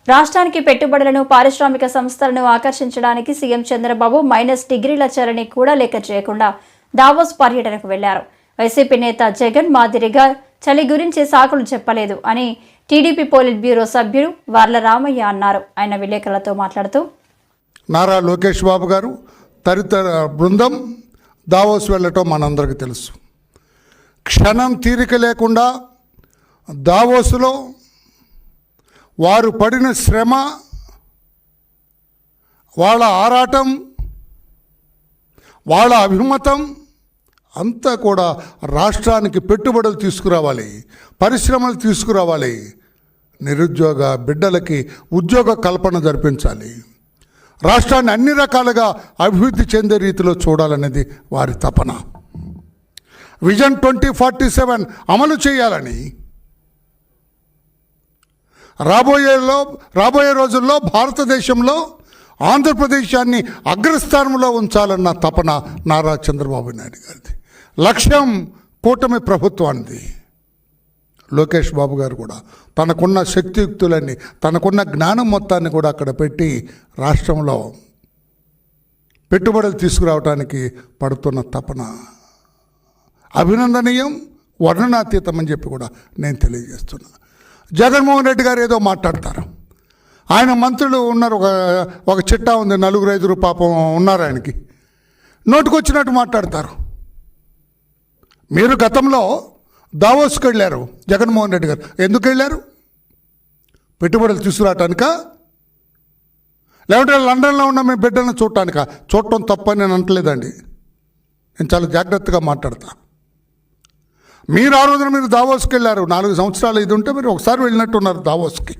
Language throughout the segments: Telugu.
రాష్ట్రానికి పెట్టుబడులను పారిశ్రామిక సంస్థలను ఆకర్షించడానికి సీఎం చంద్రబాబు మైనస్ డిగ్రీల చరణి కూడా లెక్క చేయకుండా దావోస్ పర్యటనకు వెళ్లారు. వైసీపీ నేత జగన్ మాదిరిగా చలి గురించి సాకులు చెప్పలేదు అని టీడీపీ పోలిట్ బ్యూరో సభ్యుడు వార్ల రామయ్య అన్నారు. ఆయన విలేకరులతో మాట్లాడుతూ నారా లోకేష్ బాబు గారు తదితర బృందం దావోస్ వెళ్ళటం మనందరికీ తెలుసు. క్షణం తీరిక లేకుండా దావోస్లో వారు పడిన శ్రమ, వాళ్ళ ఆరాటం, వాళ్ళ అభిమతం అంతా కూడా రాష్ట్రానికి పెట్టుబడులు తీసుకురావాలి, పరిశ్రమలు తీసుకురావాలి, నిరుద్యోగ బిడ్డలకి ఉద్యోగ కల్పన జరిపించాలి, రాష్ట్రాన్ని అన్ని రకాలుగా అభివృద్ధి చెందే రీతిలో చూడాలనేది వారి తపన. విజన్ 2047 అమలు చేయాలని, రాబోయే రోజుల్లో భారతదేశంలో ఆంధ్రప్రదేశాన్ని అగ్రస్థానంలో ఉంచాలన్న తపన నారా చంద్రబాబు నాయుడు గారిది. లక్ష్యం కూటమి ప్రభుత్వానికి. లోకేష్ బాబు గారు కూడా తనకున్న శక్తియుక్తులన్నీ, తనకున్న జ్ఞానం మొత్తాన్ని కూడా అక్కడ పెట్టి రాష్ట్రంలో పెట్టుబడులు తీసుకురావడానికి పడుతున్న తపన అభినందనీయం, వర్ణనాతీతం అని చెప్పి కూడా నేను తెలియజేస్తున్నా. జగన్మోహన్ రెడ్డి గారు ఏదో మాట్లాడతారు. ఆయన మంత్రులు ఉన్నారు, ఒక చిట్టా ఉంది, 4-5 పాపం ఉన్నారు ఆయనకి, నోటుకొచ్చినట్టు మాట్లాడతారు. మీరు గతంలో దావోస్కి వెళ్ళారు, జగన్మోహన్ రెడ్డి గారు ఎందుకు వెళ్ళారు? పెట్టుబడులు తీసుకురావటానికా, లేకుంటే లండన్లో ఉన్న మీ బిడ్డలను చూడటానికా? చూడటం తప్పని నేను అంటలేదండి, నేను చాలా జాగ్రత్తగా మాట్లాడతా. మీరు ఆ రోజున మీరు దావోస్కి వెళ్ళారు, 4 సంవత్సరాలు ఇది ఉంటే మీరు ఒకసారి వెళ్ళినట్టున్నారు దావోస్కి.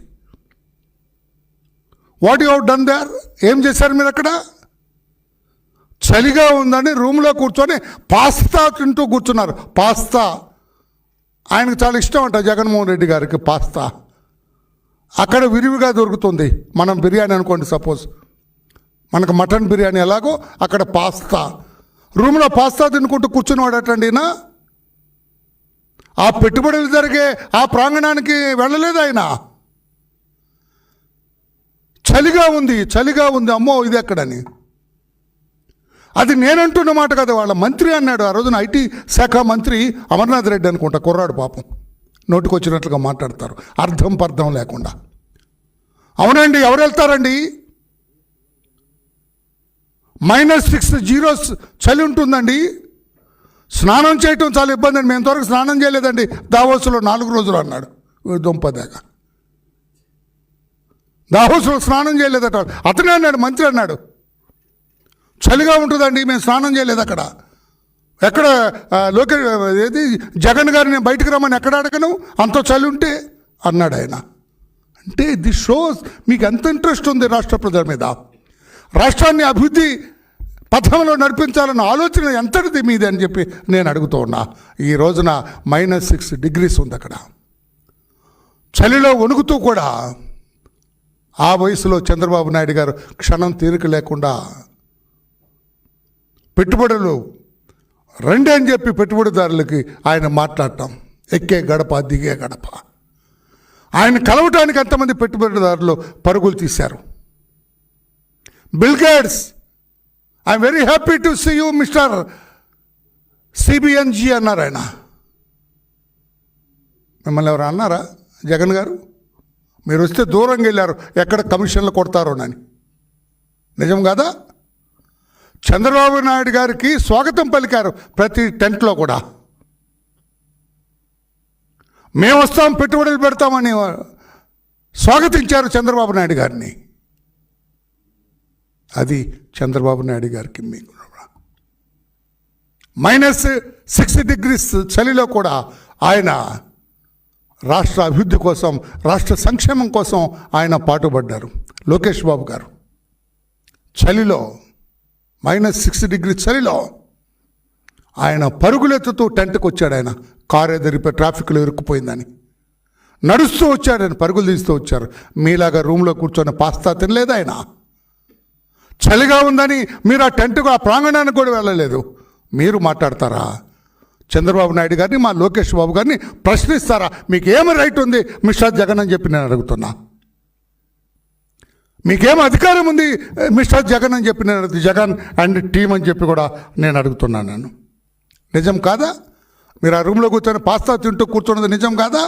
What you have done there? ఏం చేశారు మీరు అక్కడ? చలిగా ఉందని రూమ్లో కూర్చొని పాస్తా తింటూ కూర్చున్నారు. పాస్తా ఆయనకు చాలా ఇష్టం అంట జగన్మోహన్ రెడ్డి గారికి పాస్తా. అక్కడ విరివిగా దొరుకుతుంది. మనం బిర్యానీ అనుకోండి, సపోజ్ మనకు మటన్ బిర్యానీ ఎలాగో అక్కడ పాస్తా. రూమ్లో పాస్తా తినుకుంటూ కూర్చున్నవాడటండి. ఆ పెట్టుబడులు జరిగే ఆ ప్రాంగణానికి వెళ్ళలేదు ఆయన. చలిగా ఉంది అమ్మో ఇది ఎక్కడని. అది నేనంటున్న మాట కదా, వాళ్ళ మంత్రి అన్నాడు. ఆ రోజున ఐటీ శాఖ మంత్రి అమర్నాథ్ రెడ్డి అనుకుంటా, కుర్రాడు పాపం, నోటికొచ్చినట్లుగా మాట్లాడతారు అర్థం పర్థం లేకుండా. అవునండి, ఎవరు వెళ్తారండి? -6 చలి ఉంటుందండి. స్నానం చేయటం చాలా ఇబ్బంది అండి. మేము ఇంతవరకు స్నానం చేయలేదండి దావోస్లో 4 రోజులు అన్నాడు. దుంపదేగా దావోస్లో స్నానం చేయలేదట. అతనే అన్నాడు, మంత్రి అన్నాడు, చలిగా ఉంటుందండి, మేము స్నానం చేయలేదు అక్కడ. ఎక్కడ ఏది జగన్ గారిని నేను బయటకు రమ్మని ఎక్కడ అడగను, అంత చలి ఉంటే అన్నాడు ఆయన. అంటే దిస్ షోస్ మీకు ఎంత ఇంట్రెస్ట్ ఉంది రాష్ట్ర ప్రజల మీద. రాష్ట్రాన్ని అభివృద్ధి పథంలో నడిపించాలన్న ఆలోచన ఎంతటిది మీది అని చెప్పి నేను అడుగుతూ ఉన్నా. ఈ రోజున -6 డిగ్రీస్ ఉంది అక్కడ. చలిలో వణుకుతూ కూడా ఆ వయసులో చంద్రబాబు నాయుడు గారు క్షణం తీరిక లేకుండా పెట్టుబడులు రండి అని చెప్పి పెట్టుబడిదారులకి ఆయన మాట్లాడటం, ఎక్కే గడప దిగే గడప. ఆయన కలవటానికి ఎంతమంది పెట్టుబడిదారులు పరుగులు తీశారు. Bill Gates, I'm very happy to see you mister CBNG అన్నారు ఆయన. మిమ్మల్ని ఎవరు అన్నారా? జగన్ గారు మీరు వస్తే దూరంగా వెళ్ళారు, ఎక్కడ కమిషన్లు కొడతారోనని. నిజం కాదా? చంద్రబాబు నాయుడు గారికి స్వాగతం పలికారు ప్రతి టెంట్లో కూడా. మేము వస్తాం, పెట్టుబడులు పెడతామని స్వాగతించారు చంద్రబాబు నాయుడు గారిని. అది చంద్రబాబు నాయుడు గారికి మీకు -6 డిగ్రీస్ చలిలో కూడా ఆయన రాష్ట్ర అభివృద్ధి కోసం, రాష్ట్ర సంక్షేమం కోసం ఆయన పాటుపడ్డారు. లోకేష్ బాబు గారు చలిలో -6 డిగ్రీ చలిలో ఆయన పరుగులెత్తుతూ టెంట్కి వచ్చాడు. ఆయన కారు ఎదిరిపోయి ట్రాఫిక్లో ఇరుక్కుపోయిందని నడుస్తూ వచ్చాడు ఆయన, పరుగులు తీస్తూ వచ్చారు. మీలాగా రూమ్లో కూర్చొని పాస్తా తినలేదు ఆయన. చలిగా ఉందని మీరు ఆ టెంట్కు, ఆ ప్రాంగణానికి కూడా వెళ్ళలేదు. మీరు మాట్లాడతారా? చంద్రబాబు నాయుడు గారిని, మా లోకేష్ బాబు గారిని ప్రశ్నిస్తారా? మీకు ఏమి రైట్ ఉంది మిస్టర్ జగన్ అని చెప్పి నేను అడుగుతున్నా. మీకేం అధికారం ఉంది మిస్టర్ జగన్ అని చెప్పి నేను జగన్ అండ్ టీం అని చెప్పి కూడా నేను అడుగుతున్నాను. నేను నిజం కాదా? మీరు ఆ రూమ్లో కూర్చొని పాస్తా తింటూ కూర్చున్నది నిజం కాదా?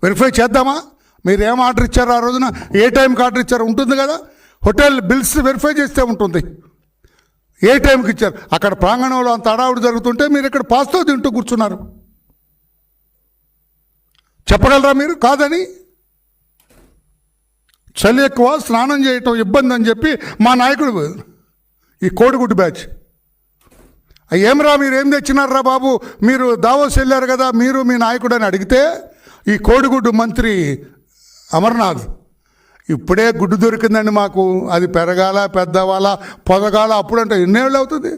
వెరిఫై చేద్దామా? మీరు ఏం ఆర్డర్ ఇచ్చారో ఆ రోజున, ఏ టైంకి ఆర్డర్ ఇచ్చారో ఉంటుంది కదా. హోటల్ బిల్స్ వెరిఫై చేస్తే ఉంటుంది ఏ టైంకి ఇచ్చారు. అక్కడ ప్రాంగణంలో అంత అడావుడు జరుగుతుంటే మీరు ఇక్కడ పాస్తా తింటూ కూర్చున్నారు. చెప్పగలరా మీరు కాదని? చలి ఎక్కువ, స్నానం చేయటం ఇబ్బంది అని చెప్పి మా నాయకుడు, ఈ కోడిగుడ్డు బ్యాచ్, ఏమరా మీరు ఏం తెచ్చినారా బాబు, మీరు దావోస్ వెళ్ళారు కదా మీరు మీ నాయకుడు అని అడిగితే, ఈ కోడిగుడ్డు మంత్రి అమర్నాథ్, ఇప్పుడే గుడ్డు దొరికిందండి మాకు, అది పెరగాల పెద్దవాళ్ళ పొదగాల అప్పుడంటే ఎన్నేళ్ళు అవుతుంది,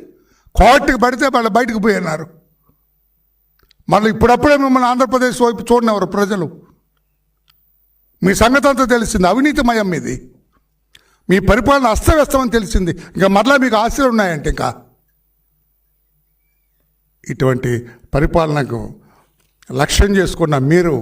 కోర్టుకి పడితే వాళ్ళు బయటకు పోయినారు. మళ్ళీ ఇప్పుడప్పుడే మిమ్మల్ని ఆంధ్రప్రదేశ్ వైపు చూడనివ్వరు ప్రజలు. మీ సంగతి అంతా తెలిసింది, అవినీతిమయం మీది, మీ పరిపాలన అస్తవ్యస్తమని తెలిసింది. ఇంకా మరలా మీకు ఆశలు ఉన్నాయంటే ఇంకా ఇటువంటి పరిపాలనకు లక్ష్యం చేసుకున్న మీరు